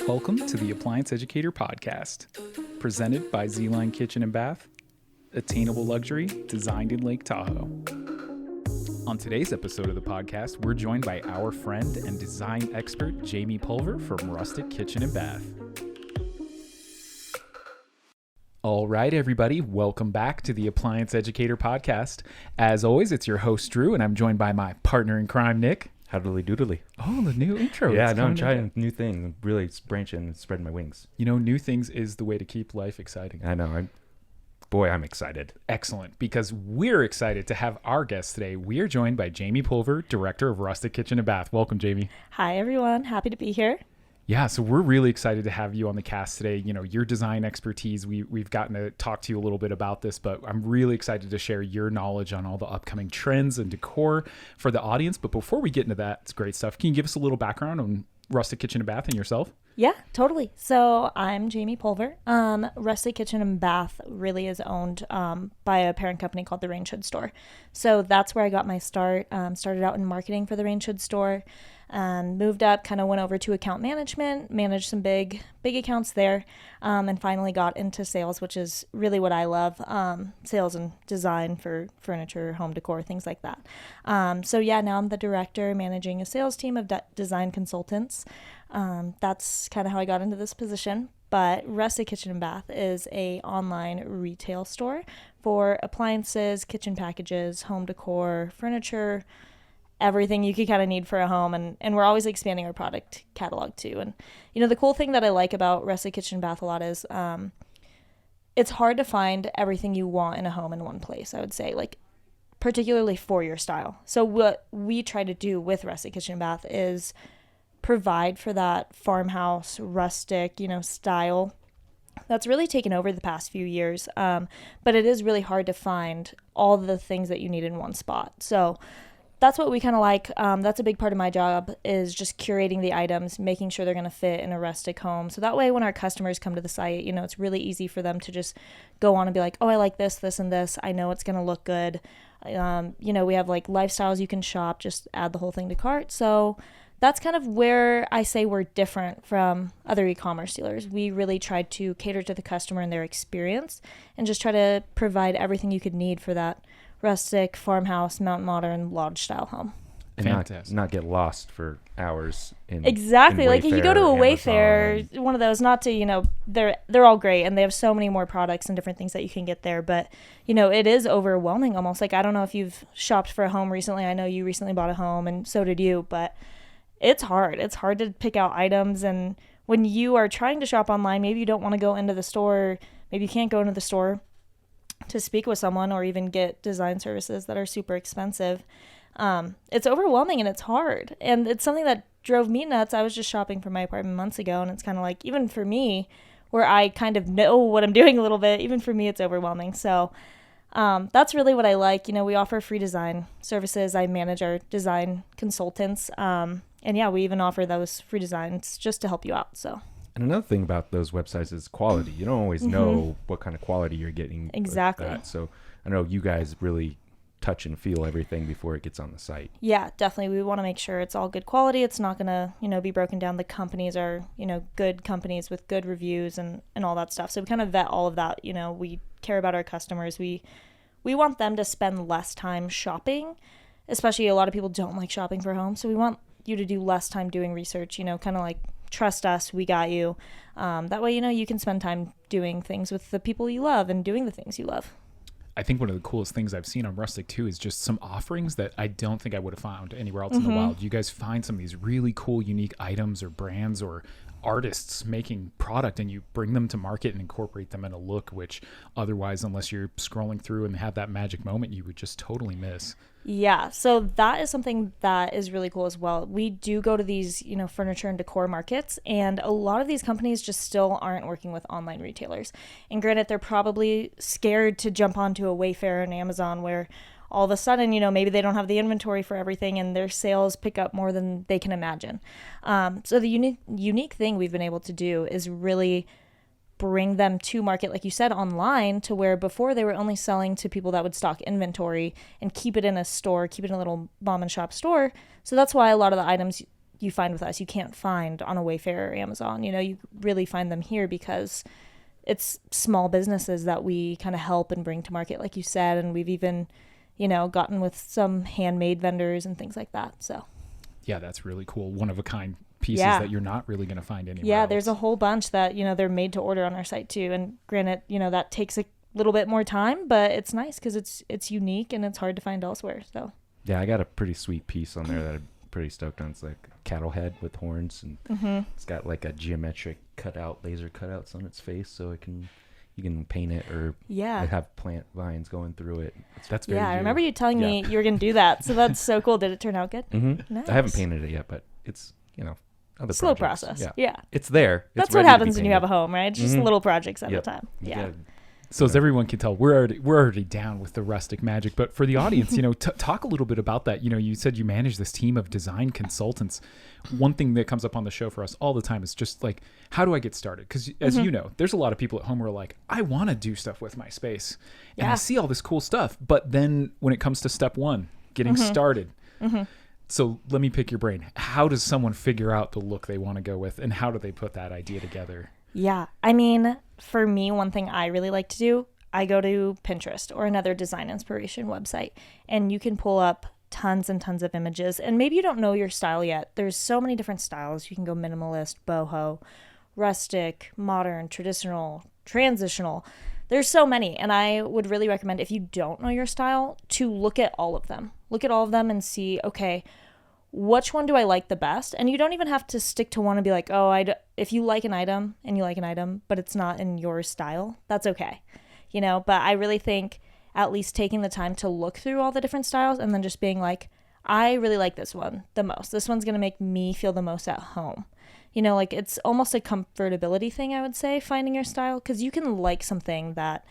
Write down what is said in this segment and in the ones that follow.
Welcome to the Appliance Educator Podcast, presented by Z-Line Kitchen and Bath, attainable luxury designed in Lake Tahoe. On today's episode of the podcast, we're joined by our friend and design expert, Jamie Pulver from Rustic Kitchen and Bath. All right, everybody, welcome back to the Appliance Educator Podcast. As always, it's your host, Drew, and I'm joined by my partner in crime, Nick. Howdily doodly. Oh, the new intro. Yeah, no, I'm trying new things. I'm really branching and spreading my wings. You know, new things is the way to keep life exciting. I know. I'm excited. Excellent, because we're excited to have our guest today. We are joined by Jamie Pulver, Director of Rustic Kitchen and Bath. Welcome, Jamie. Hi, everyone. Happy to be here. Yeah, so we're really excited to have you on the cast today. You know, your design expertise, we've gotten to talk to you a little bit about this, but I'm really excited to share your knowledge on all the upcoming trends and decor for the audience. But before we get into that, it's great stuff. Can you give us a little background on Rustic Kitchen and Bath and yourself? Yeah, totally. So I'm Jamie Pulver. Rustic Kitchen and Bath really is owned by a parent company called the Range Hood Store. So that's where I got my start. Started out in marketing for the Range Hood Store. Moved up, kind of went over to account management, managed some big accounts there, and finally got into sales, which is really what I love, sales and design for furniture, home decor, things like that. So yeah, now I'm the director managing a sales team of design consultants. That's kind of how I got into this position. But Rustic Kitchen and Bath is a online retail store for appliances, kitchen packages, home decor, furniture, everything you could kind of need for a home. And we're always expanding our product catalog too. And, you know, the cool thing that I like about Rustic Kitchen and Bath a lot is it's hard to find everything you want in a home in one place, I would say, like particularly for your style. So what we try to do with Rustic Kitchen and Bath is provide for that farmhouse, rustic, you know, style that's really taken over the past few years. But it is really hard to find all the things that you need in one spot. So that's what we kind of like. That's a big part of my job is just curating the items, making sure they're going to fit in a rustic home. So that way when our customers come to the site, you know, it's really easy for them to just go on and be like, oh, I like this, this, and this. I know it's going to look good. You know, we have like lifestyles you can shop, just add the whole thing to cart. So that's kind of where I say we're different from other e-commerce dealers. We really try to cater to the customer and their experience and just try to provide everything you could need for that rustic, farmhouse, mountain modern, lodge style home. And not get lost for hours in exactly in like if you go to a Wayfair, and one of those, not to, you know, they're all great and they have so many more products and different things that you can get there, but you know, it is overwhelming almost. Like I don't know if you've shopped for a home recently. I know you recently bought a home and so did you, but it's hard to pick out items. And when you are trying to shop online, maybe you don't want to go into the store, maybe you can't go into the store to speak with someone or even get design services that are super expensive. It's overwhelming and it's hard. And it's something that drove me nuts. I was just shopping for my apartment months ago, and it's kind of like, even for me, where I kind of know what I'm doing a little bit, even for me, it's overwhelming. So that's really what I like. You know, we offer free design services. I manage our design consultants. And yeah, we even offer those free designs just to help you out. So. And another thing about those websites is quality. You don't always know what kind of quality you're getting. Exactly. With that. So I know you guys really touch and feel everything before it gets on the site. Yeah, definitely. We want to make sure it's all good quality. It's not going to, you know, be broken down. The companies are, you know, good companies with good reviews and all that stuff. So we kind of vet all of that. You know, we care about our customers. We want them to spend less time shopping, especially a lot of people don't like shopping for home. So we want you to do less time doing research, you know, kind of like trust us, we got you. That way, you know, you can spend time doing things with the people you love and doing the things you love. I think one of the coolest things I've seen on Rustic too is just some offerings that I don't think I would have found anywhere else in the wild. You guys find some of these really cool, unique items or brands or artists making product, and you bring them to market and incorporate them in a look which otherwise, unless you're scrolling through and have that magic moment, you would just totally miss. Yeah, so that is something that is really cool as well. We do go to these, you know, furniture and decor markets, and a lot of these companies just still aren't working with online retailers. And granted, they're probably scared to jump onto a Wayfair and Amazon where all of a sudden, you know, maybe they don't have the inventory for everything and their sales pick up more than they can imagine. So the unique thing we've been able to do is really bring them to market, like you said, online, to where before they were only selling to people that would stock inventory and keep it in a store, keep it in a little mom and shop store. So that's why a lot of the items you find with us, you can't find on a Wayfair or Amazon. You know, you really find them here because it's small businesses that we kind of help and bring to market, like you said. And we've even, you know, gotten with some handmade vendors and things like that. So yeah, that's really cool. One of a kind pieces Yeah. that you're not really going to find anywhere yeah, else. there's a whole bunch that, you know, they're made to order on our site too. And granted, you know, that takes a little bit more time, but it's nice because it's unique and it's hard to find elsewhere. So Yeah, I got a pretty sweet piece on there that I'm pretty stoked on. It's like a cattle head with horns, and it's got like a geometric laser cutouts on its face, so you can paint it or yeah. have plant vines going through it. That's very Yeah, I you. remember you telling me you were going to do that. So that's so cool. Did it turn out good? Mm-hmm. I haven't Nice. painted it yet, but it's, you know, other Slow projects. process. Yeah. Yeah. It's there. It's That's what ready to be happens when you have a painted. home, right? Just Mhm. little projects at Yep. a time. You Yeah. gotta- So as Yeah. everyone can tell, we're already down with the rustic magic. But for the audience, you know, talk a little bit about that. You know, you said you manage this team of design consultants. One thing that comes up on the show for us all the time is just like, how do I get started? Because as you know, there's a lot of people at home who are like, I want to do stuff with my space, and I Yeah. see all this cool stuff. But then when it comes to step one, getting started. So let me pick your brain. How does someone figure out the look they want to go with, and how do they put that idea together? Yeah. I mean, for me, one thing I really like to do, I go to Pinterest or another design inspiration website, and you can pull up tons and tons of images. And maybe you don't know your style yet. There's so many different styles. You can go minimalist, boho, rustic, modern, traditional, transitional. There's so many. And I would really recommend, if you don't know your style, to look at all of them. Look at all of them and see, okay, which one do I like the best? And you don't even have to stick to one and be like, oh, if you like an item and you like an item, but it's not in your style, that's okay. You know, but I really think at least taking the time to look through all the different styles and then just being like, I really like this one the most. This one's going to make me feel the most at home. You know, like it's almost a comfortability thing, I would say, finding your style, because you can like something that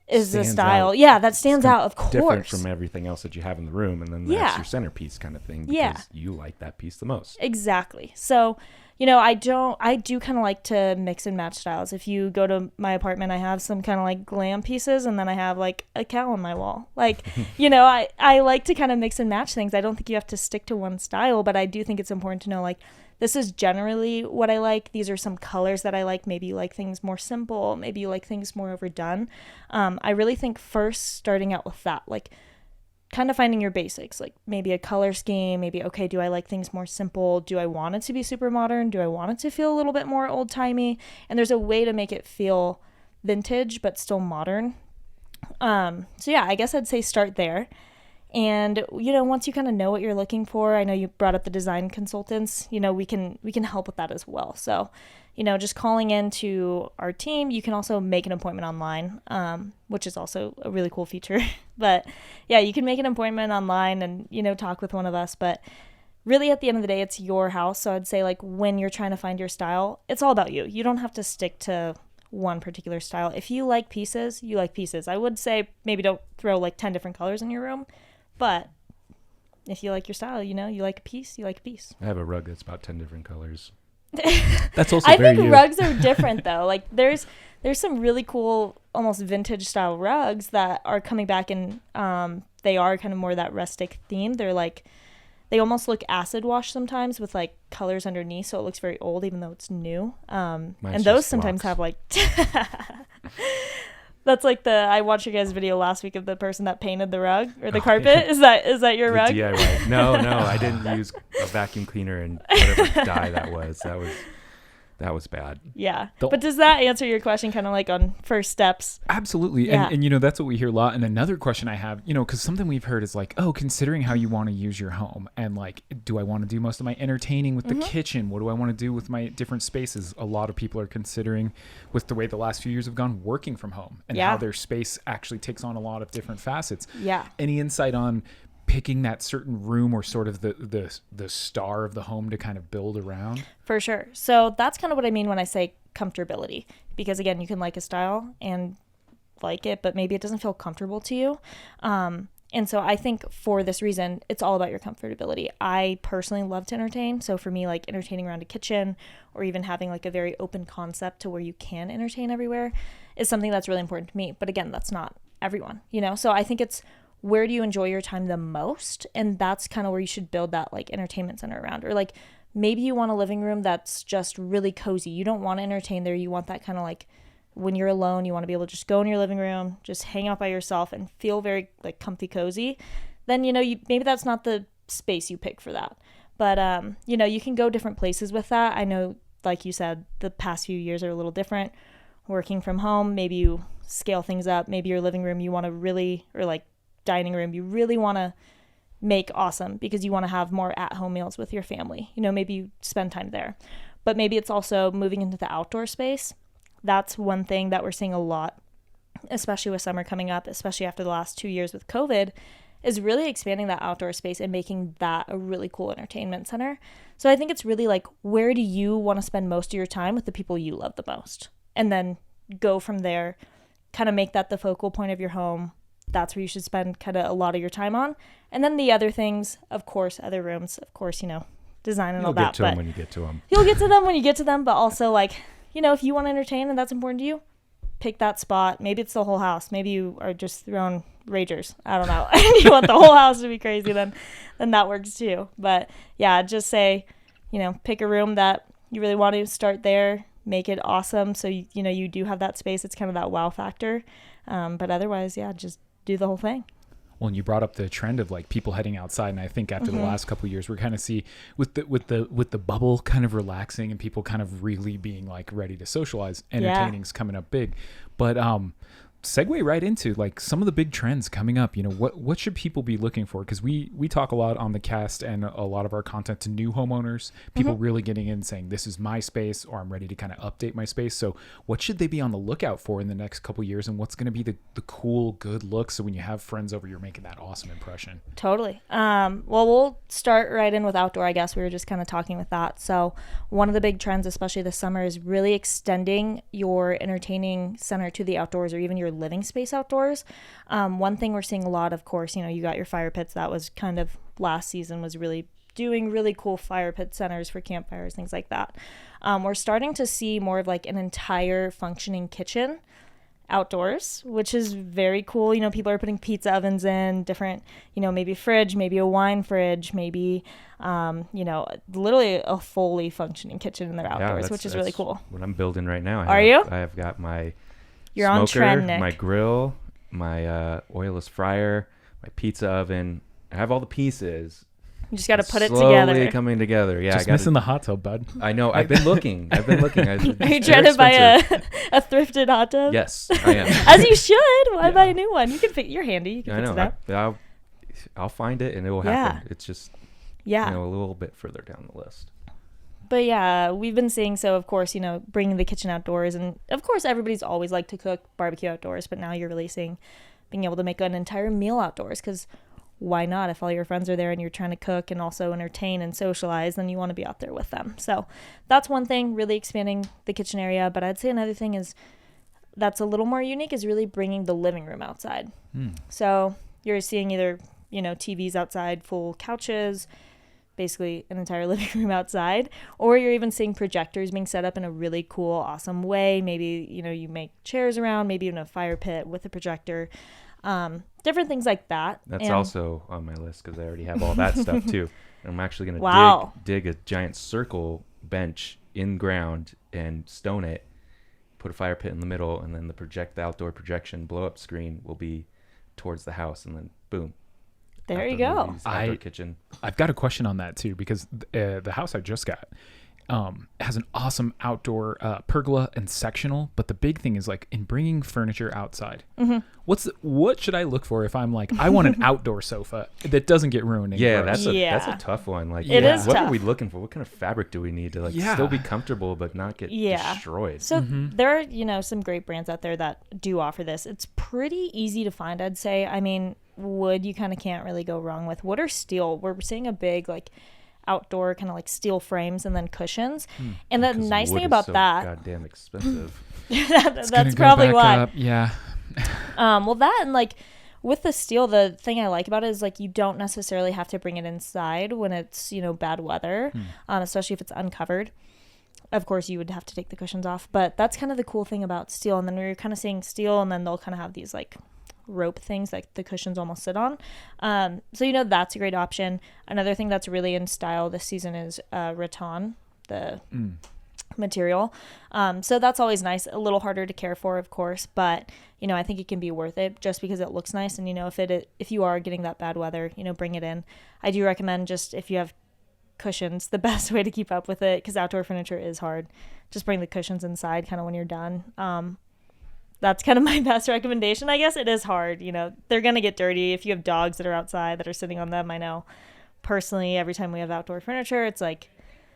is a Stands style. out. Yeah, that stands out, of Different course. from everything else that you have in the room, and then Yeah. that's your centerpiece kind of thing, because Yeah. you like that piece the most. Exactly. So, you know, I do kind of like to mix and match styles. If you go to my apartment, I have some kind of like glam pieces, and then I have like a cow on my wall. Like, you know, I like to kind of mix and match things. I don't think you have to stick to one style, but I do think it's important to know, like, this is generally what I like. These are some colors that I like. Maybe you like things more simple. Maybe you like things more overdone. I really think first starting out with that, like kind of finding your basics, like maybe a color scheme, maybe, okay, do I like things more simple? Do I want it to be super modern? Do I want it to feel a little bit more old timey? And there's a way to make it feel vintage, but still modern. So yeah, I guess I'd say start there. And, you know, once you kind of know what you're looking for, I know you brought up the design consultants, you know, we can help with that as well. So, you know, just calling in to our team. You can also make an appointment online, which is also a really cool feature. But yeah, you can make an appointment online and, you know, talk with one of us. But really at the end of the day, it's your house. So I'd say, like, when you're trying to find your style, it's all about you. You don't have to stick to one particular style. If you like pieces, you like pieces. I would say maybe don't throw like 10 different colors in your room. But if you like your style, you know, you like a piece, you like a piece. I have a rug that's about 10 different colors. That's also I very think you. rugs are different though. Like there's some really cool, almost vintage style rugs that are coming back, and they are kind of more that rustic theme. They're like, they almost look acid wash sometimes with like colors underneath, so it looks very old even though it's new. And those just sometimes blocks. have like that's like I watched your guys' video last week of the person that painted the rug or the carpet. Is that your The rug? DIY. No, I didn't use a vacuum cleaner and whatever dye that was. That was bad. Yeah. The- But does that answer your question kind of like on first steps? Absolutely. Yeah. And, you know, that's what we hear a lot. And another question I have, you know, because something we've heard is like, oh, considering how you want to use your home, and like, do I want to do most of my entertaining with the kitchen? What do I want to do with my different spaces? A lot of people are considering, with the way the last few years have gone, working from home and how Yeah. their space actually takes on a lot of different facets. Yeah. Any insight on picking that certain room or sort of the star of the home to kind of build around? For sure. So that's kind of what I mean when I say comfortability, because again, you can like a style and like it, but maybe it doesn't feel comfortable to you. And so I think for this reason, it's all about your comfortability. I personally love to entertain. So for me, like entertaining around a kitchen or even having like a very open concept to where you can entertain everywhere is something that's really important to me. But again, that's not everyone, you know? So I think it's where do you enjoy your time the most? And that's kind of where you should build that like entertainment center around. Or like maybe you want a living room that's just really cozy. You don't want to entertain there. You want that kind of like when you're alone, you want to be able to just go in your living room, just hang out by yourself and feel very like comfy cozy. Then, you know, maybe that's not the space you pick for that. But, you know, you can go different places with that. I know, like you said, the past few years are a little different. Working from home, maybe you scale things up. Maybe your living room you want to really, or like dining room, you really want to make awesome because you want to have more at-home meals with your family. You know, maybe you spend time there. But maybe it's also moving into the outdoor space. That's one thing that we're seeing a lot, especially with summer coming up, especially after the last 2 years with COVID, is really expanding that outdoor space and making that a really cool entertainment center. So I think it's really like, where do you want to spend most of your time with the people you love the most? And then go from there, kind of make that the focal point of your home. That's where you should spend kind of a lot of your time on. And then the other things, of course, other rooms, of course, you know, design and all that. You'll get to them when you get to them. You'll get to them when you get to them, but also like, you know, if you want to entertain and that's important to you, pick that spot. Maybe it's the whole house. Maybe you are just throwing ragers. I don't know. You want the whole house to be crazy, then that works too. But yeah, just say, you know, pick a room that you really want to start there, make it awesome. So, you know, you do have that space. It's kind of that wow factor. But otherwise, yeah, just do the whole thing. Well, and you brought up the trend of like people heading outside, and I think after the last couple of years, we're kind of see with the bubble kind of relaxing and people kind of really being like ready to socialize. Entertaining's coming up big, but segue right into like some of the big trends coming up. You know, what should people be looking for? Because we talk a lot on the cast and a lot of our content to new homeowners, people really getting in saying this is my space, or I'm ready to kind of update my space. So what should they be on the lookout for in the next couple years, and what's going to be the cool good look so when you have friends over, you're making that awesome impression? Totally. Well, we'll start right in with outdoor. I guess we were just kind of talking with that. So one of the big trends, especially this summer, is really extending your entertaining center to the outdoors, or even your living space outdoors. One thing we're seeing a lot, of course, you know, you got your fire pits. That was kind of last season, was really doing really cool fire pit centers for campfires, things like that. We're starting to see more of like an entire functioning kitchen outdoors, which is very cool. You know, people are putting pizza ovens in, different, you know, maybe fridge, maybe a wine fridge, maybe, you know, literally a fully functioning kitchen in their outdoors, which is really cool. What I'm building right now. I have got my You're smoker, on trend, Nick. my grill, my oilless fryer, my pizza oven. I have all the pieces. You just got to put it slowly together. Coming together. Yeah, just missing the hot tub, bud. I know. I've been looking. Are you trying to buy a thrifted hot tub? Yes, I am. As you should. Why buy a new one? You can you're handy. You can fix it up. I'll find it and it will happen. It's just you know, a little bit further down the list. But yeah, we've been seeing, so of course, you know, bringing the kitchen outdoors, and of course everybody's always liked to cook barbecue outdoors, but now you're really seeing being able to make an entire meal outdoors, because why not? If all your friends are there and you're trying to cook and also entertain and socialize, then you want to be out there with them. So that's one thing, really expanding the kitchen area. But I'd say another thing is that's a little more unique is really bringing the living room outside. So you're seeing either, you know, TVs outside, full couches, basically an entire living room outside, or you're even seeing projectors being set up in a really cool, awesome way. Maybe, you know, you make chairs around, maybe even a fire pit with a projector, different things like that. That's also on my list because I already have all that stuff too. And I'm actually going to dig a giant circle bench in ground and stone it, put a fire pit in the middle, and then the outdoor projection blow up screen will be towards the house, and then boom. There you go. Movies, outdoor kitchen. I've got a question on that too, because the house I just got has an awesome outdoor pergola and sectional, but the big thing is like in bringing furniture outside. What should I look for if I'm like, I want an outdoor sofa that doesn't get ruined? That's a tough one. Like, it is what tough. Are we looking for? What kind of fabric do we need to like still be comfortable but not get destroyed? So there are, you know, some great brands out there that do offer this. It's pretty easy to find, I'd say. I mean, wood you kind of can't really go wrong with. Wood or steel, we're seeing a big like outdoor kind of like steel frames and then cushions. And the nice thing about that, goddamn expensive. that's probably why. Yeah. Well, that and like with the steel, the thing I like about it is like you don't necessarily have to bring it inside when it's, you know, bad weather, especially if it's uncovered. Of course, you would have to take the cushions off, but that's kind of the cool thing about steel. And then we're kind of seeing steel, and then they'll kind of have these like rope things that the cushions almost sit on. So, you know, that's a great option. Another thing that's really in style this season is rattan, the material. So that's always nice. A little harder to care for, of course, but, you know, I think it can be worth it just because it looks nice. And, you know, if you are getting that bad weather, you know, bring it in. I do recommend, just if you have cushions, the best way to keep up with it, because outdoor furniture is hard, just bring the cushions inside kind of when you're done. That's kind of my best recommendation. I guess it is hard, you know, they're going to get dirty if you have dogs that are outside that are sitting on them. I know personally, every time we have outdoor furniture, it's like,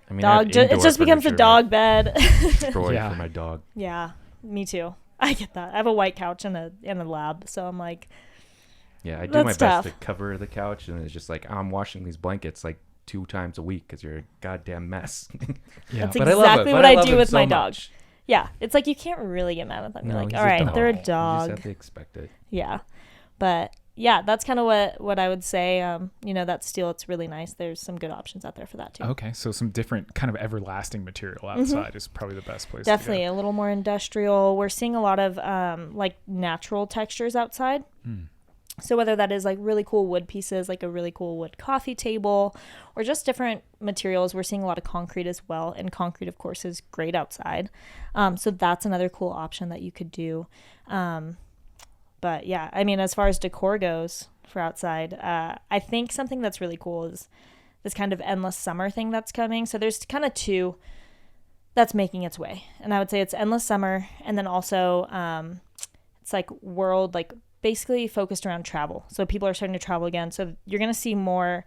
I mean, it just becomes a dog bed. Destroyed for my dog. Yeah, me too. I get that. I have a white couch and a lab, so I'm like, yeah, I do my best to cover the couch, and it's just like, I'm washing these blankets like 2 times a week because you're a goddamn mess. Yeah, that's exactly what I do with my dog. Yeah, it's like you can't really get mad at them. You're like, all right, they're a dog. You just have to expect it. Yeah, but yeah, that's kind of what I would say. You know, that steel, it's really nice. There's some good options out there for that too. Okay, so some different kind of everlasting material outside is probably the best place. Definitely to go. A little more industrial. We're seeing a lot of like natural textures outside. So whether that is like really cool wood pieces, like a really cool wood coffee table, or just different materials. We're seeing a lot of concrete as well. And concrete, of course, is great outside. So that's another cool option that you could do. But yeah, I mean, as far as decor goes for outside, I think something that's really cool is this kind of endless summer thing that's coming. So there's kind of 2 that's making its way. And I would say it's endless summer. And then also it's like world, like basically focused around travel. So people are starting to travel again. So you're going to see more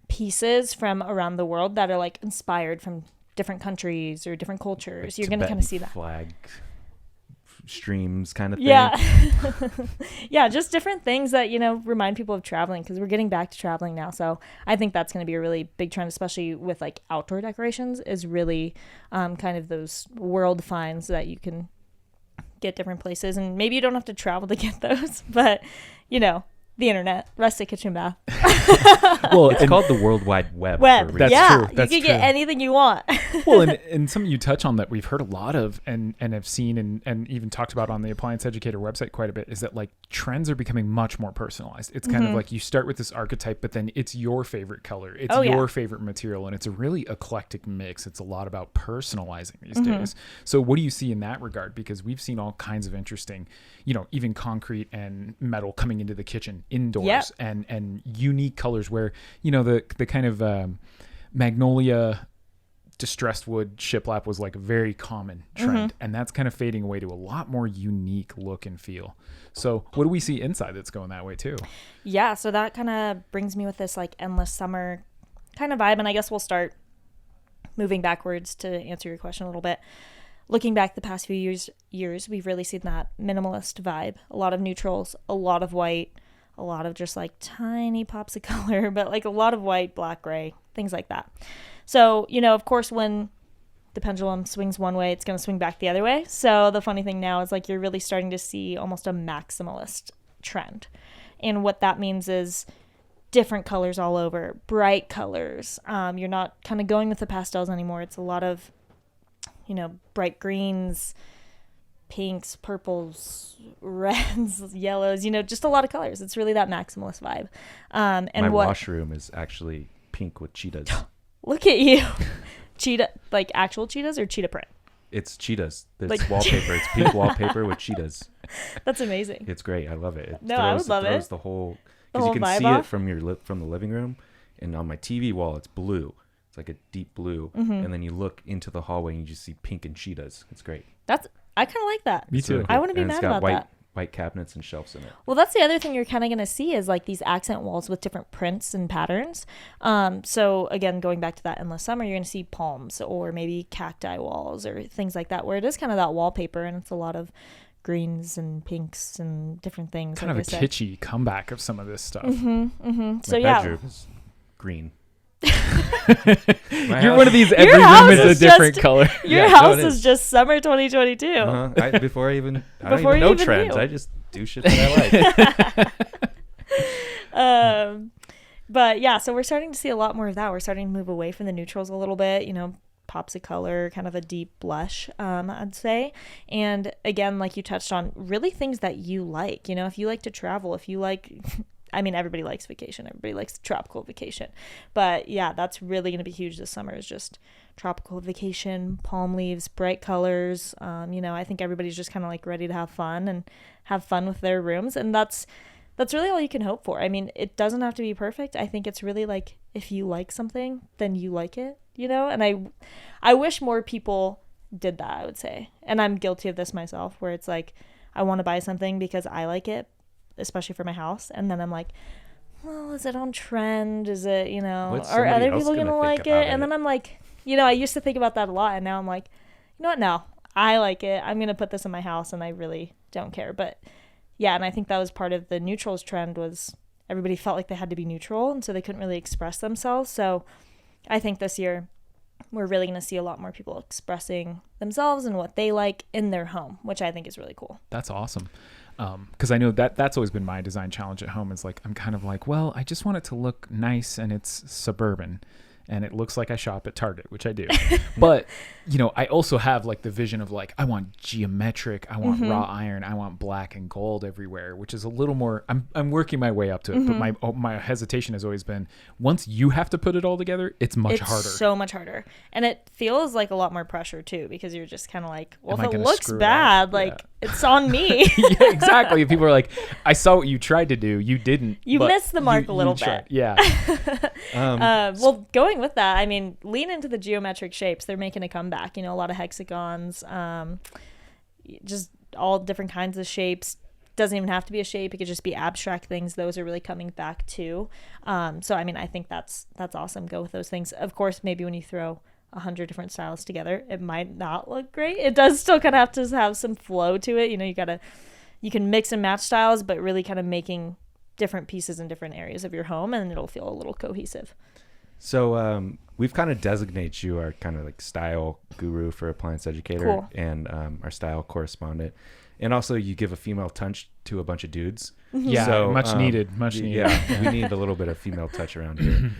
pieces from around the world that are like inspired from different countries or different cultures. Like you're going to kind of see that. Flag streams kind of thing. Yeah. Yeah, just different things that, you know, remind people of traveling, because we're getting back to traveling now. So I think that's going to be a really big trend, especially with like outdoor decorations, is really kind of those world finds that you can get different places, and maybe you don't have to travel to get those, but you know, the internet, Rustic Kitchen Bath. Well, it's called the World Wide Web. That's true. That's you can get anything you want. Well, and something you touch on that we've heard a lot of and have seen and even talked about on the Appliance Educator website quite a bit is that like trends are becoming much more personalized. It's kind of like you start with this archetype, but then it's your favorite color. It's your favorite material, and it's a really eclectic mix. It's a lot about personalizing these days. So what do you see in that regard? Because we've seen all kinds of interesting, you know, even concrete and metal coming into the kitchen indoors, and unique colors where, you know, the kind of magnolia distressed wood shiplap was like a very common trend, and that's kind of fading away to a lot more unique look and feel. So what do we see inside that's going that way too? Yeah, so that kind of brings me with this like endless summer kind of vibe, and I guess we'll start moving backwards to answer your question a little bit. Looking back the past few years, we've really seen that minimalist vibe. A lot of neutrals, a lot of white, a lot of just like tiny pops of color, but like a lot of white, black, gray, things like that. So, you know, of course, when the pendulum swings one way, it's going to swing back the other way. So the funny thing now is like you're really starting to see almost a maximalist trend. And what that means is different colors all over, bright colors. You're not kind of going with the pastels anymore. It's a lot of, you know, bright greens, pinks, purples, reds, yellows, you know, just a lot of colors. It's really that maximalist vibe. And my washroom is actually pink with cheetahs. Look at you. Cheetah, like actual cheetahs or cheetah print? It's cheetahs. It's like wallpaper. It's pink wallpaper with cheetahs. That's amazing. It's great. I love it. I would love it. It throws the whole, because you can see it from the living room, and on my TV wall, it's blue. It's like a deep blue, and then you look into the hallway and you just see pink and cheetahs. It's great. I kind of like that. Me too. Really I wouldn't be mad about that. White cabinets and shelves in it. Well, that's the other thing you're kind of going to see is like these accent walls with different prints and patterns. So again, going back to that endless summer, you're going to see palms or maybe cacti walls or things like that, where it is kind of that wallpaper, and it's a lot of greens and pinks and different things. Kind of a kitschy comeback of some of this stuff. So my bedroom is green. You're one of these, every room is a different color. Your house is just summer 2022. Before I don't even know trends. I just do shit that I like. But yeah, so we're starting to see a lot more of that. We're starting to move away from the neutrals a little bit, you know, pops of color, kind of a deep blush, I'd say. And again, like you touched on, really things that you like. If you like to travel, if you like, I mean, everybody likes vacation. Everybody likes tropical vacation. But yeah, that's really going to be huge this summer, is just tropical vacation, palm leaves, bright colors. I think everybody's just kind of like ready to have fun with their rooms. And that's really all you can hope for. I mean, it doesn't have to be perfect. I think it's really like, if you like something, then you like it, And I wish more people did that, I would say. And I'm guilty of this myself, where it's like, I want to buy something because I like it, especially for my house. And then I'm like, well, is it on trend? Is it, are other people going to like it? And then I'm like, I used to think about that a lot. And now I'm like, you know what? No, I like it. I'm going to put this in my house, and I really don't care. But yeah, and I think that was part of the neutrals trend, was everybody felt like they had to be neutral, and so they couldn't really express themselves. So I think this year we're really going to see a lot more people expressing themselves and what they like in their home, which I think is really cool. That's awesome. Because I know that's always been my design challenge at home, is like, I'm kind of like, well, I just want it to look nice and it's suburban and it looks like I shop at Target, which I do. But, I also have like the vision of like, I want geometric, I want raw iron, I want black and gold everywhere, which is a little more, I'm working my way up to it. But my hesitation has always been, once you have to put it all together, it's much harder. It's so much harder. And it feels like a lot more pressure too, because you're just kind of like, well, if it looks bad, it's on me. Yeah, exactly. People are like, I saw what you tried to do. You didn't. You missed the mark a little bit. Yeah. Well, going with that, I mean, lean into the geometric shapes. They're making a comeback. A lot of hexagons, just all different kinds of shapes. Doesn't even have to be a shape. It could just be abstract things. Those are really coming back too. So, I mean, I think that's awesome. Go with those things. Of course, maybe when you throw 100 different styles together, it might not look great. It does still kind of have to have some flow to it. You can mix and match styles, but really kind of making different pieces in different areas of your home, and it'll feel a little cohesive. So we've kind of designated you our kind of like style guru for Appliance Educator, and our style correspondent. And also you give a female touch to a bunch of dudes. Yeah, so, much needed. Yeah, we need a little bit of female touch around here.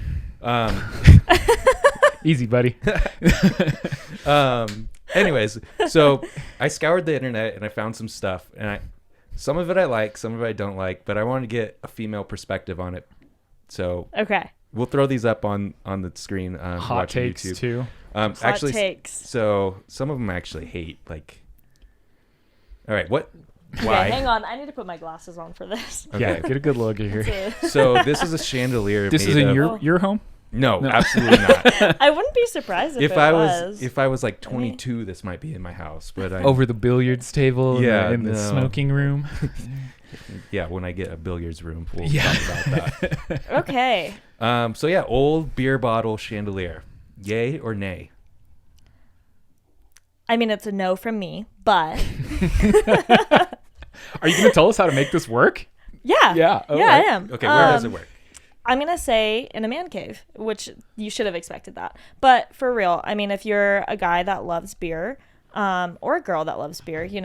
Easy, buddy. Anyways, so I scoured the internet and I found some stuff, and some of it I like, some of it I don't like, but I want to get a female perspective on it. So okay, we'll throw these up on the screen. Hot takes YouTube. Too. Hot takes. So some of them I actually hate. Like, all right, what? Why? Okay, hang on, I need to put my glasses on for this. Okay. Yeah, get a good look here. So this is a chandelier. This is in your home? No, absolutely not. I wouldn't be surprised if I was. If I was like 22, this might be in my house. But over the billiards table, in the smoking room. Yeah, when I get a billiards room, we'll talk about that. Okay. So yeah, old beer bottle chandelier. Yay or nay? I mean, it's a no from me, but. Are you going to tell us how to make this work? Yeah. Yeah. Oh, yeah, I am. Okay, where does it work? I'm going to say in a man cave, which you should have expected that. But for real, I mean, if you're a guy that loves beer, or a girl that loves beer, you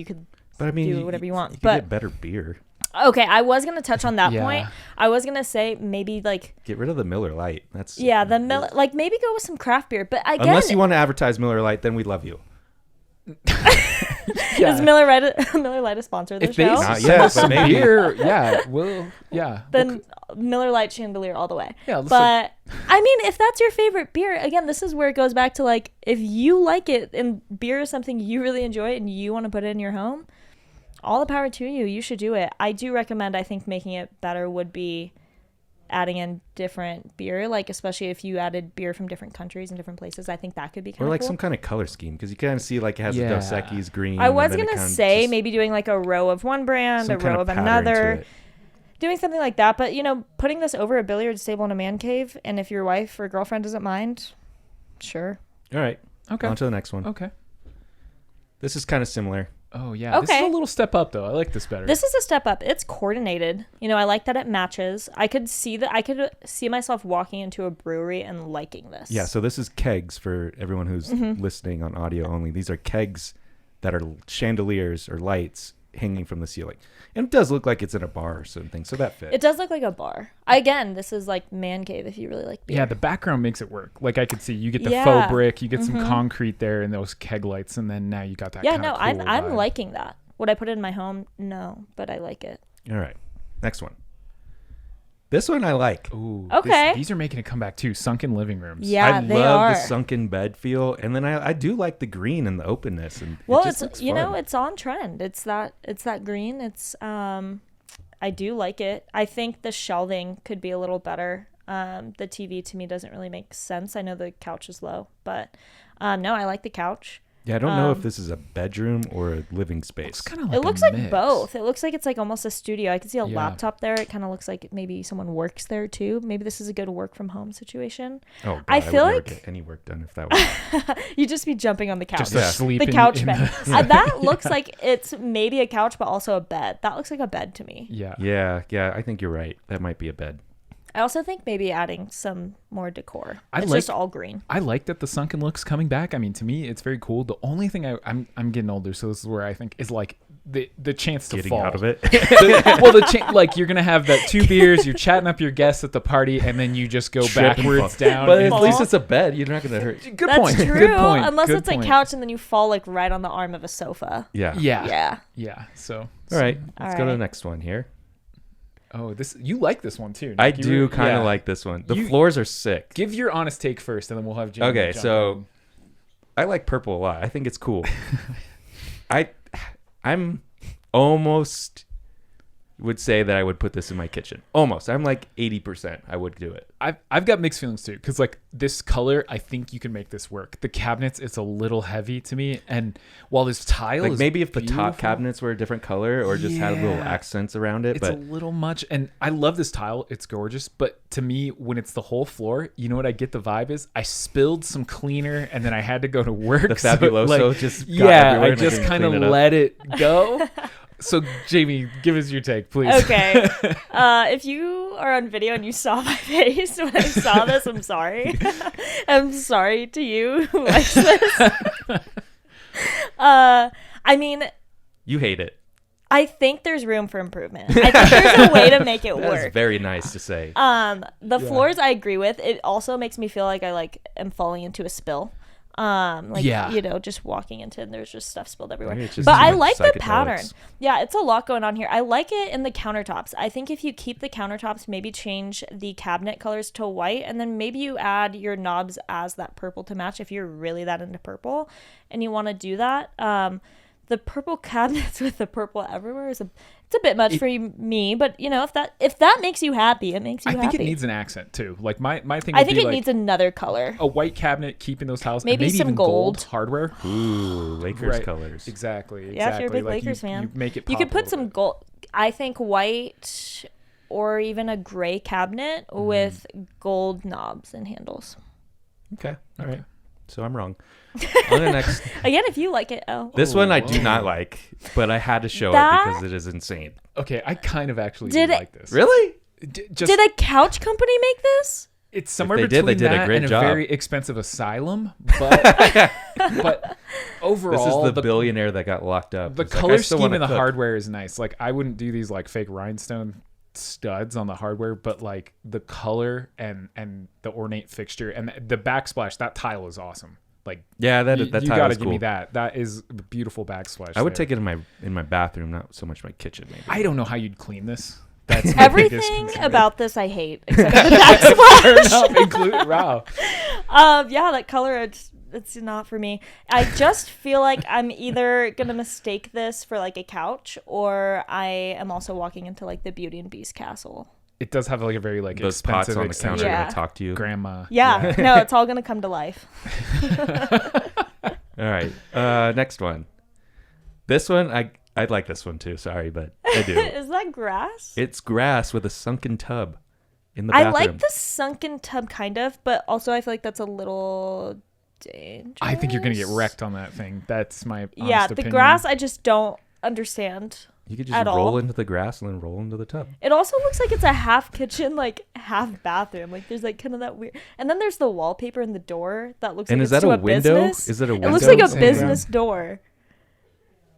could do whatever you want. You could get better beer. Okay, I was going to touch on that point. I was going to say maybe like... Get rid of the Miller Lite. The Miller... Like maybe go with some craft beer. But again... Unless you want to advertise Miller Lite, then we love you. Is Miller Lite a sponsor of the show? Not yet, but maybe. Beer, yeah. Then Miller Lite chandelier all the way. Yeah, but I mean, if that's your favorite beer, again, this is where it goes back to like, if you like it and beer is something you really enjoy and you want to put it in your home, all the power to you. You should do it. I do recommend, I think making it better would be adding in different beer, like especially if you added beer from different countries and different places. I think that could be kind of cool. Or like cool. some kind of color scheme, because you kind of see like it has the Dos Equis green. I was going to say maybe doing like a row of one brand, a row of another, doing something like that. But, putting this over a billiards table in a man cave, and if your wife or girlfriend doesn't mind, sure. All right. Okay. On to the next one. Okay. This is kind of similar. Oh, yeah. Okay. This is a little step up, though. I like this better. This is a step up. It's coordinated. I like that it matches. I could see myself walking into a brewery and liking this. Yeah, so this is kegs for everyone who's listening on audio only. These are kegs that are chandeliers or lights hanging from the ceiling. And it does look like it's in a bar or something, so that fits. It does look like a bar. Again, this is like man cave if you really like beer. Yeah, the background makes it work. Like I could see you get the faux brick, you get some concrete there and those keg lights, and then now you got that kind of cool I'm vibe. liking that. Would I put it in my home? No, but I like it. All right. Next one. This one I like. Ooh, okay. These are making a comeback too. Sunken living rooms. Yeah, they are. I love the sunken bed feel, and then I do like the green and the openness. And well, it just it's looks fun. it's on trend. It's that green. It's I do like it. I think the shelving could be a little better. The TV to me doesn't really make sense. I know the couch is low, but no, I like the couch. Yeah, I don't know if this is a bedroom or a living space. Like it looks a like mix. both. It looks like it's like almost a studio. I can see a Yeah. laptop there. It kind of looks like maybe someone works there too. Maybe this is a good work from home situation. Oh, God, I feel would like never get any work done if that was. you'd just be jumping on the couch. Just asleep the in- couch in bed. the- That looks like it's maybe a couch, but also a bed. That looks like a bed to me. Yeah. Yeah, I think you're right. That might be a bed. I also think maybe adding some more decor. I It's like- just all green. I like that the sunken look's coming back. I mean, to me, it's very cool. The only thing I'm getting older, so this is where I think is like the chance to Getting fall out of it. Like you're gonna have that 2 beers, you're chatting up your guests at the party, and then you just go Trip and backwards fall. down. But and- at least it's a bed. You're not going to hurt. Good That's point. true. Good point. Unless Good it's point. a couch and then you fall like right on the arm of a sofa. Yeah. Yeah. So All right. All Let's go to right. the next one here. oh, this you like this one too. Nick. I You do were- kind of yeah. like this one. The You- floors are sick. Give your honest take first, and then we'll have Jamie Okay, jump so in. I like purple a lot. I think it's cool. I'm almost would say that I would put this in my kitchen. Almost. I'm like 80%. I would do it. I've got mixed feelings too, because like this color, I think you can make this work. The cabinets, it's a little heavy to me, and while this tile Like is maybe if the top beautiful, cabinets were a different color or just had little Yeah. accents around it, it's but a little much. And I love this tile; it's gorgeous. But to me, when it's the whole floor, you know what I get the vibe is? I spilled some cleaner, and then I had to go to work. the so, Fabuloso like, just got yeah, everywhere I and just didn't kind of clean it up. let it go. So, Jamie, give us your take, please. Okay. If you are on video and you saw my face when I saw this, I'm sorry. I'm sorry to you who likes this. I mean, You hate it. I think there's room for improvement. I think there's a way to make it That's work. very nice to say. The floors I agree with. It also makes me feel like I am falling into a spill. Yeah. You know, just walking into and there's just stuff spilled everywhere. Maybe it's just But too I much like the psychedelics. pattern. Yeah, it's a lot going on here. I like it in the countertops. I think if you keep the countertops, maybe change the cabinet colors to white, and then maybe you add your knobs as that purple to match if you're really that into purple and you want to do that. The purple cabinets with the purple everywhere it's a bit much for me, but you know, if that makes you happy, it makes you I happy. think it needs an accent too. Like my thing. I would think be it like needs another color. a white cabinet, keeping those tiles, Maybe and maybe some even gold. hardware. Ooh, Lakers Right. colors. Exactly. Yeah, if you're a big Like, Lakers fan, you make it. you pop could a put little some bit. gold. I think white or even a gray cabinet with gold knobs and handles. Okay. All right. So I'm wrong. On the next. Again, if you like it, This one I do whoa. not like, but I had to show That- it because it is insane. Okay, I kind of actually Did do it- like this. Really? Just did a couch company make this? it's somewhere they did, between they did a that great and job. a very expensive asylum, but but overall, This is the billionaire that got locked up. the He's like, color "I still scheme wanna and the cook." hardware is nice. Like I wouldn't do these like fake rhinestone studs on the hardware, but like the color and the ornate fixture and the backsplash, that tile is awesome. Like Yeah, that you tile gotta is give cool. me that. That is a beautiful backsplash. I would there. take it in my bathroom, not so much my kitchen. Maybe. I don't know how you'd clean this. That's my biggest Everything concern. about this I hate except for the backsplash. Fair enough, include wow. Yeah, that color it's not for me. I just feel like I'm either gonna mistake this for like a couch, or I am also walking into like the Beauty and Beast castle. It does have like a very like Those pots expensive on the counter Yeah. are gonna talk to you. grandma. Yeah, no, it's all gonna come to life. All right. Next one. This one I'd like this one too. Sorry, but I do. Is that grass? It's grass with a sunken tub in the I bathroom. like the sunken tub kind of, but also I feel like that's a little dangerous. I think you're gonna get wrecked on that thing. That's my honest Yeah, the opinion. grass I just don't understand. You could just at roll all. into the grass and then roll into the tub. It also looks like it's a half kitchen, like half bathroom. Like there's like kind of that weird. And then there's the wallpaper in the door that looks And like is it's that to a window? business. Is it a It looks window? like a Same. business door.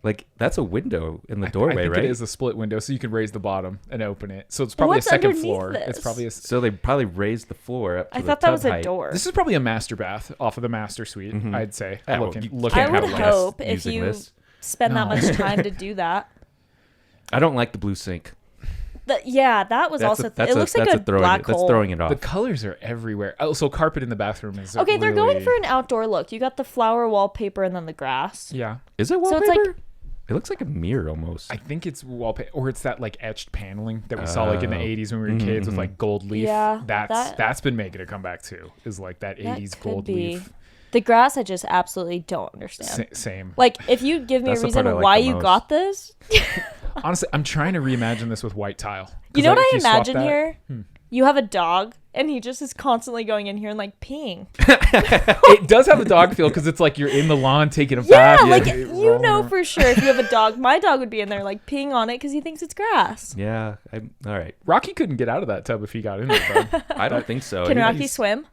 Like, that's a window in the doorway, I think right? it is a split window, so you can raise the bottom and open it. So it's probably a second floor. This? It's probably So they probably raised the floor up to I the thought that tub was a height. door. This is probably a master bath off of the master suite, I'd say. Yeah, well, looking I at would how it hope if using you this. spend that No. much time to do that. I don't like the blue sink. That was also. It looks like a black hole. That's throwing it off. The colors are everywhere. Also, carpet in the bathroom is Okay, they're really, going for an outdoor look. You got the flower wallpaper and then the grass. Yeah, Is it So wallpaper? it's like- It looks like a mirror almost. I think it's wallpaper, or it's that like etched paneling that we saw like in the 80s when we were kids with like gold leaf. Yeah, that's been making a comeback too. Is like that That 80s could gold be. leaf. The grass, I just absolutely don't understand. Same. Like, if you give me a That's the reason part I like why the you most. got this, Honestly, I'm trying to reimagine this with white tile. you know what I if you swap imagine that- here? You have a dog, and he just is constantly going in here and like peeing. It does have a dog feel because it's like you're in the lawn taking a Yeah, bath. like you're you rolling know around. for sure if you have a dog, my dog would be in there like peeing on it because he thinks it's grass. Yeah. All right. Rocky couldn't get out of that tub if he got in there, bud. I don't think so. Can I mean, Rocky he's- swim?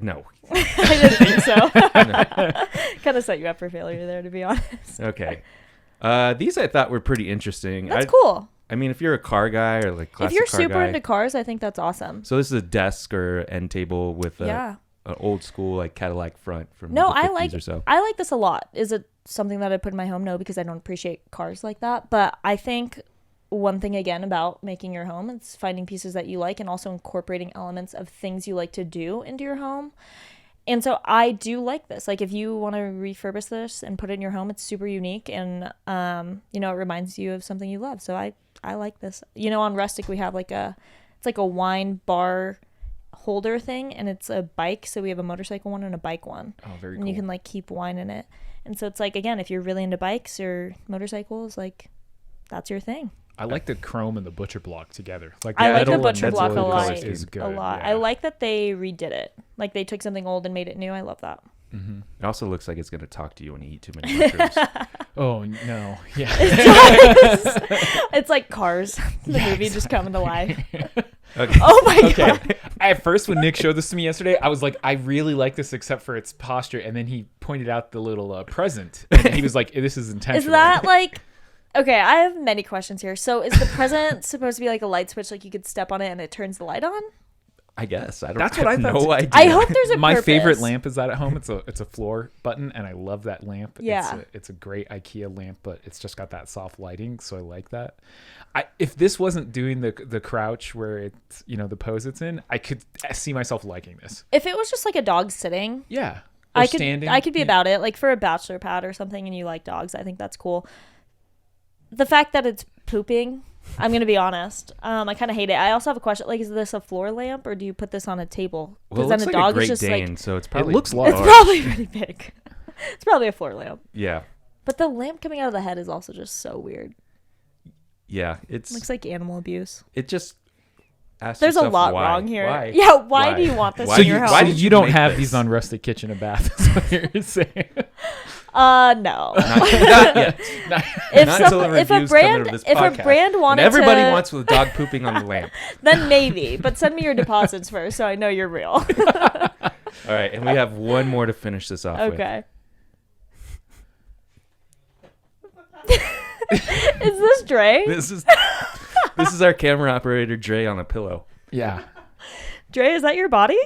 No. I didn't think so. Kind of set you up for failure there, to be honest. Okay. These I thought were pretty interesting. That's cool. I mean, if you're a car guy or like classic If you're car super guy, into cars, I think that's awesome. so this is a desk or end table with Yeah. an old school like Cadillac front from No, the 50s or so. I like this a lot. Is it something that I put in my home? No, because I don't appreciate cars like that. But I think one thing again about making your home is finding pieces that you like and also incorporating elements of things you like to do into your home. And so I do like this. Like, if you want to refurbish this and put it in your home, it's super unique and it reminds you of something you love. So I like this. On Rustic we have it's like a wine bar holder thing, and it's a bike. So we have a motorcycle one and a bike one. Oh, very cool. And you can like keep wine in it. And so it's like, again, if you're really into bikes or motorcycles, like that's your thing. I like the chrome and the butcher block together. Like I like the metal and butcher block a metal lot. is good. A lot. Yeah. I like that they redid it. Like, they took something old and made it new. I love that. It also looks like it's going to talk to you when you eat too many mushrooms. Oh no, yeah. It's like Cars, the movie just coming to life. Okay. Oh my Okay. god. At first, when Nick showed this to me yesterday, I was like, I really like this except for its posture. And then he pointed out the little present. And he was like, this is intentional. Is that like... Okay, I have many questions here. So is the present supposed to be like a light switch, like you could step on it and it turns the light on? I guess. That's what I have thought no too. idea. I hope there's a My purpose. favorite lamp is that at home. It's a floor button, and I love that lamp. Yeah. It's a great IKEA lamp, but it's just got that soft lighting, so I like that. If this wasn't doing the crouch where it's the pose it's in, I could see myself liking this. If it was just like a dog sitting, Yeah. Or I could standing. I could be about it. Like, for a bachelor pad or something and you like dogs, I think that's cool. The fact that it's pooping, I'm going to be honest. I kind of hate it. I also have a question. Like, is this a floor lamp or do you put this on a table? Well, it then looks a like dog a Great is just Dane, like... so it's probably looks large. It's probably really big. It's probably a floor lamp. Yeah. But the lamp coming out of the head is also just so weird. Yeah. It's Looks like animal abuse. it just asks There's a yourself lot why. wrong here. Why? Yeah, why do you want this Why in do your you- home? why So did you don't make have this? these on Rustic Kitchen and Bath, is what you're saying. No. Not yet. If Not until the if a reviews come brand into this if a podcast. brand And wanted everybody to, wants with a dog pooping on the lamp. then maybe. But send me your deposits first, so I know you're real. All right, and we have one more to finish this off with. Okay. Is this Dre? This is our camera operator Dre on a pillow. Yeah. Dre, is that your body?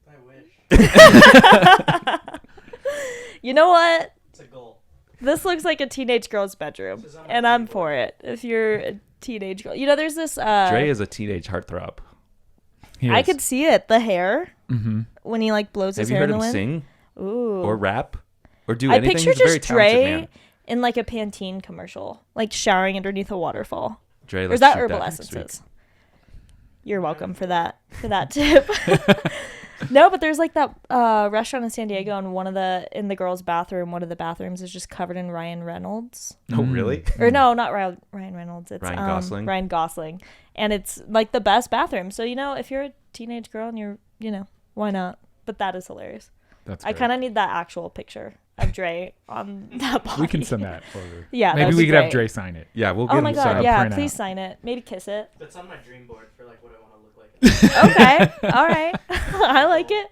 I wish. You know what? It's a goal. This looks like a teenage girl's bedroom, and I'm for it. If you're a teenage girl, there's this. Dre is a teenage heartthrob. I could see it. The hair Mm-hmm. when he like blows his Have you hair heard in the him wind. sing Ooh. or rap or do I anything? picture He's a very just talented Dre man. in like a Pantene commercial, like showering underneath a waterfall. Dre, Or let's is that shoot Herbal next week. Essences? You're welcome for that tip. No, but there's like that restaurant in San Diego, and in the girls' bathroom, one of the bathrooms is just covered in Ryan Reynolds. Oh, really? Or no, not Ryan Reynolds. It's Ryan Gosling? Ryan Gosling. And it's like the best bathroom. So, if you're a teenage girl and you're, why not? But that is hilarious. That's I kind of need that actual picture of Dre on that body. We can send that over. Yeah, Maybe that'd we be could have great. Dre sign it. Yeah, we'll get Oh him my to sign god, up. yeah, print please out. sign it. Maybe kiss it. That's on my dream board for like what I want to look like. Okay, all right. I like it.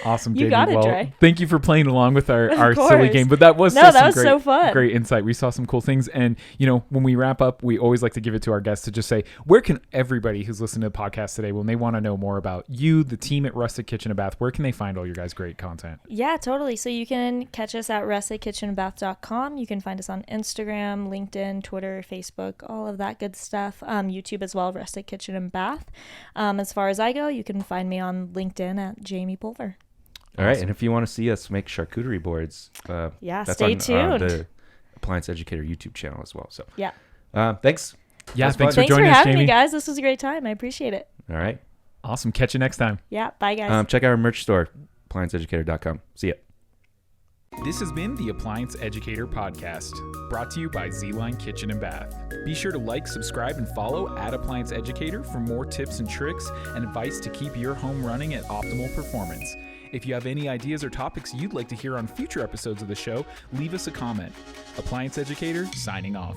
Awesome, You JB. got it, Well, Dre. thank you for playing along with our silly course. game. But that was No, still that some was so fun. great insight. We saw some cool things. And, when we wrap up, we always like to give it to our guests to just say, where can everybody who's listening to the podcast today, when they want to know more about you, the team at Rustic Kitchen and Bath, where can they find all your guys' great content? Yeah, totally. So you can catch us at rustickitchenandbath.com. You can find us on Instagram, LinkedIn, Twitter, Facebook, all of that good stuff. YouTube as well, Rustic Kitchen and Bath. As far as I go, you can find me on LinkedIn at Jamie Pulver. All right, and if you want to see us make charcuterie boards, that's stay on tuned. The Appliance Educator YouTube channel as well. So Yeah. Thanks. Yeah, That's thanks fun. for Thanks for joining us, having Jamie. me, guys. This was a great time. I appreciate it. All right. Awesome. Catch you next time. Yeah. Bye, guys. Check out our merch store, applianceeducator.com. See ya. This has been the Appliance Educator Podcast, brought to you by Z-Line Kitchen and Bath. Be sure to like, subscribe, and follow at Appliance Educator for more tips and tricks and advice to keep your home running at optimal performance. If you have any ideas or topics you'd like to hear on future episodes of the show, leave us a comment. Appliance Educator, signing off.